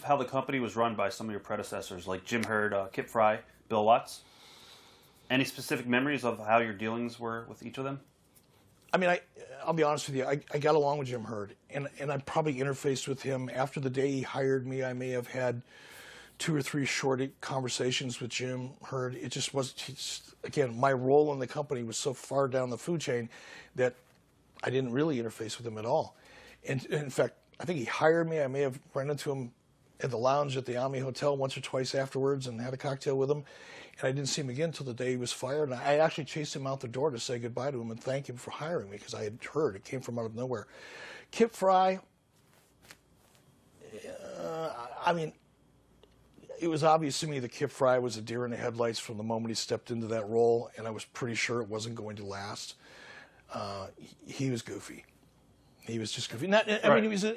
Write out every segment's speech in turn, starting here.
how the company was run by some of your predecessors, like Jim Hurd, Kip Fry, Bill Watts. Any specific memories of how your dealings were with each of them? I mean, I'll be honest with you. I got along with Jim Hurd, and I probably interfaced with him after the day he hired me. I may have had 2 or 3 short conversations with Jim Hurd. It just was, again, my role in the company was so far down the food chain that I didn't really interface with him at all. And in fact, I think he hired me. I may have run into him at the lounge at the Omni Hotel once or twice afterwards and had a cocktail with him. And I didn't see him again until the day he was fired. And I actually chased him out the door to say goodbye to him and thank him for hiring me, because I had heard it came from out of nowhere. Kip Fry, I mean, it was obvious to me that Kip Fry was a deer in the headlights from the moment he stepped into that role, and I was pretty sure it wasn't going to last. He was goofy. He was just goofy. I mean, he's an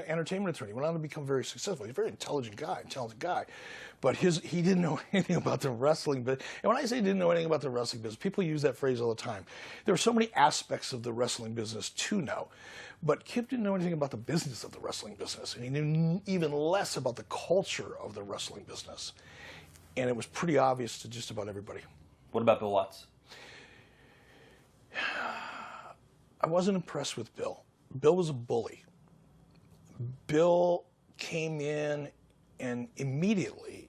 entertainment attorney. He went on to become very successful. He's a very intelligent guy, talented guy. But he didn't know anything about the wrestling business. And when I say he didn't know anything about the wrestling business, people use that phrase all the time. There are so many aspects of the wrestling business to know. But Kip didn't know anything about the business of the wrestling business. And he knew even less about the culture of the wrestling business. And it was pretty obvious to just about everybody. What about Bill Watts? I wasn't impressed with Bill. Bill was a bully. Bill came in and immediately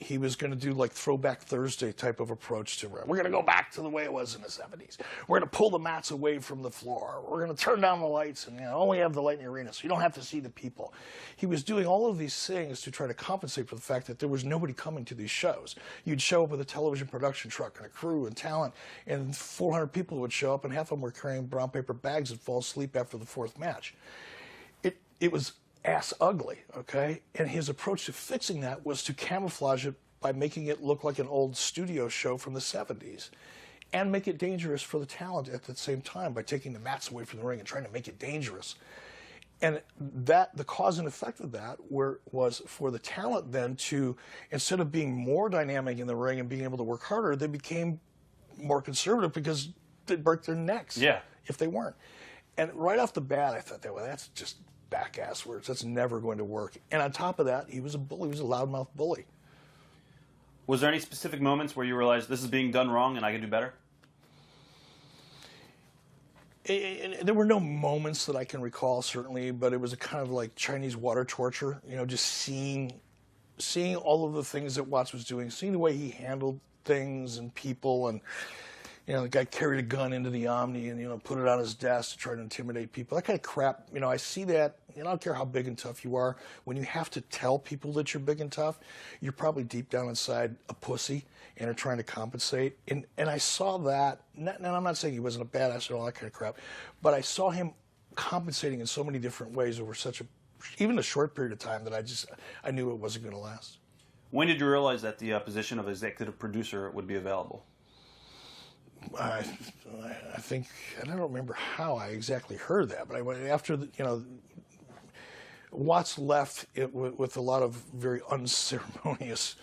he was going to do like Throwback Thursday type of approach to it. We're going to go back to the way it was in the 70s. We're going to pull the mats away from the floor. We're going to turn down the lights and only have the light in the arena so you don't have to see the people. He was doing all of these things to try to compensate for the fact that there was nobody coming to these shows. You'd show up with a television production truck and a crew and talent, and 400 people would show up, and half of them were carrying brown paper bags and fall asleep after the 4th match. It was ass ugly, okay? And his approach to fixing that was to camouflage it by making it look like an old studio show from the 70s and make it dangerous for the talent at the same time by taking the mats away from the ring and trying to make it dangerous. And the cause and effect of that was for the talent then to, instead of being more dynamic in the ring and being able to work harder, they became more conservative because they'd break their necks if they weren't. And right off the bat, I thought, well, that's just back-ass words. That's never going to work. And on top of that, he was a bully. He was a loudmouth bully. Was there any specific moments where you realized this is being done wrong and I can do better? There were no moments that I can recall, certainly, but it was a kind of like Chinese water torture, just seeing all of the things that Watts was doing, seeing the way he handled things and people, and the guy carried a gun into the Omni and, put it on his desk to try to intimidate people. That kind of crap, I see that. I don't care how big and tough you are. When you have to tell people that you're big and tough, you're probably deep down inside a pussy and are trying to compensate. And I saw that. And I'm not saying he wasn't a badass or all that kind of crap, but I saw him compensating in so many different ways over even a short period of time that I knew it wasn't going to last. When did you realize that the position of executive producer would be available? I think, I don't remember how I exactly heard that, but after Watts left with a lot of very unceremonious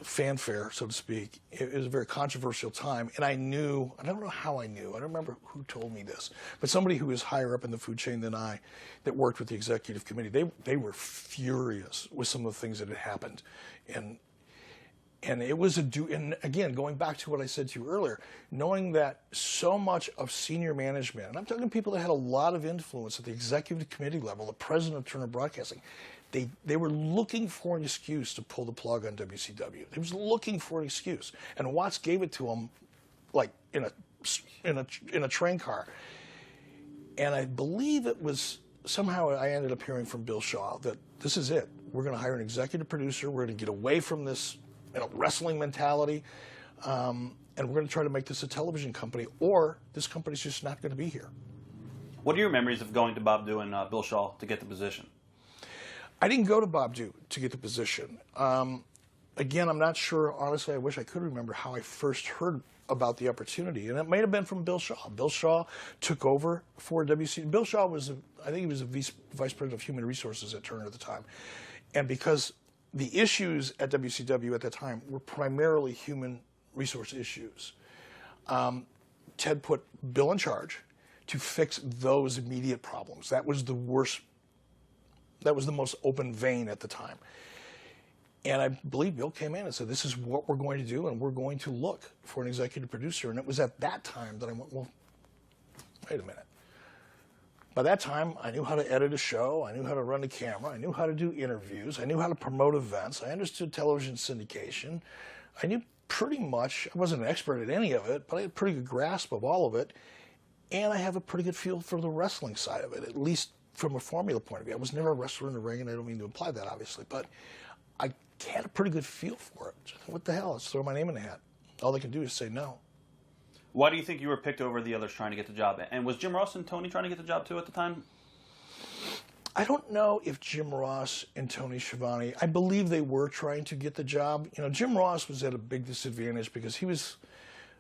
fanfare, so to speak. It was a very controversial time, and I don't know how I knew. I don't remember who told me this, but somebody who was higher up in the food chain than I, that worked with the executive committee, they were furious with some of the things that had happened, and it was and again, going back to what I said to you earlier, knowing that so much of senior management, and I'm talking people that had a lot of influence at the executive committee level, the president of Turner Broadcasting, they were looking for an excuse to pull the plug on WCW. They was looking for an excuse, and Watts gave it to them, like in a train car. And I believe it was somehow I ended up hearing from Bill Shaw that this is it. We're going to hire an executive producer. We're going to get away from this wrestling mentality, and we're going to try to make this a television company, or this company's just not going to be here. What are your memories of going to Bob Dew and Bill Shaw to get the position? I didn't go to Bob Dew to get the position. Again, I'm not sure, honestly, I wish I could remember how I first heard about the opportunity, and it may have been from Bill Shaw. Bill Shaw took over for WC. Bill Shaw was, I think he was a vice president of human resources at Turner at the time, and because the issues at WCW at that time were primarily human resource issues, Ted put Bill in charge to fix those immediate problems. That was the worst That was the most open vein at the time. And I believe Bill came in and said, this is what we're going to do, and we're going to look for an executive producer. And it was at that time that I went, well, wait a minute. By that time, I knew how to edit a show. I knew how to run a camera. I knew how to do interviews. I knew how to promote events. I understood television syndication. I knew pretty much, I wasn't an expert at any of it, but I had a pretty good grasp of all of it. And I have a pretty good feel for the wrestling side of it, at least from a formula point of view. I was never a wrestler in the ring, and I don't mean to imply that, obviously, but I had a pretty good feel for it. So, what the hell? Let's throw my name in the hat. All they can do is say no. Why do you think you were picked over the others trying to get the job? And was Jim Ross and Tony trying to get the job too at the time? I don't know if Jim Ross and Tony Schiavone, I believe they were trying to get the job. You know, Jim Ross was at a big disadvantage because he was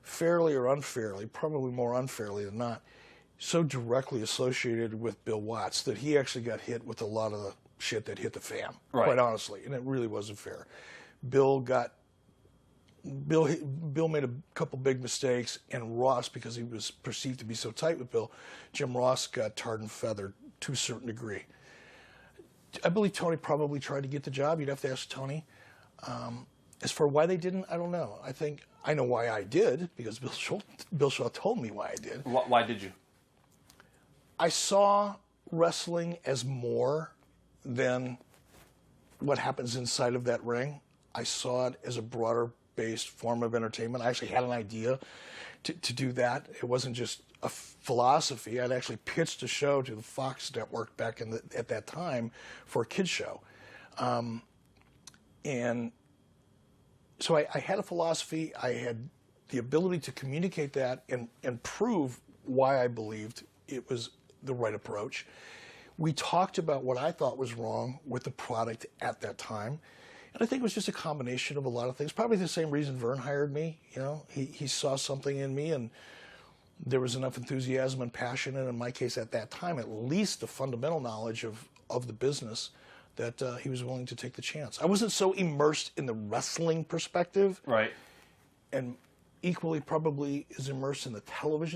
fairly or unfairly, probably more unfairly than not, so directly associated with Bill Watts that he actually got hit with a lot of the shit that hit the fan, quite honestly, and it really wasn't fair. Bill made a couple big mistakes, and Ross, because he was perceived to be so tight with Bill, Jim Ross got tarred and feathered to a certain degree. I believe Tony probably tried to get the job. You'd have to ask Tony. As for why they didn't, I don't know. I think I know why I did, because Bill Shaw told me why I did. Why did you? I saw wrestling as more than what happens inside of that ring. I saw it as a broader-based form of entertainment. I actually had an idea to do that. It wasn't just a philosophy. I'd actually pitched a show to the Fox network back at that time for a kids show. And so I had a philosophy. I had the ability to communicate that and prove why I believed it was the right approach. We talked about what I thought was wrong with the product at that time. And I think it was just a combination of a lot of things. Probably the same reason Vern hired me. You know, he saw something in me, and there was enough enthusiasm and passion, and in my case at that time, at least the fundamental knowledge of the business, that he was willing to take the chance. I wasn't so immersed in the wrestling perspective. Right. And equally probably is immersed in the television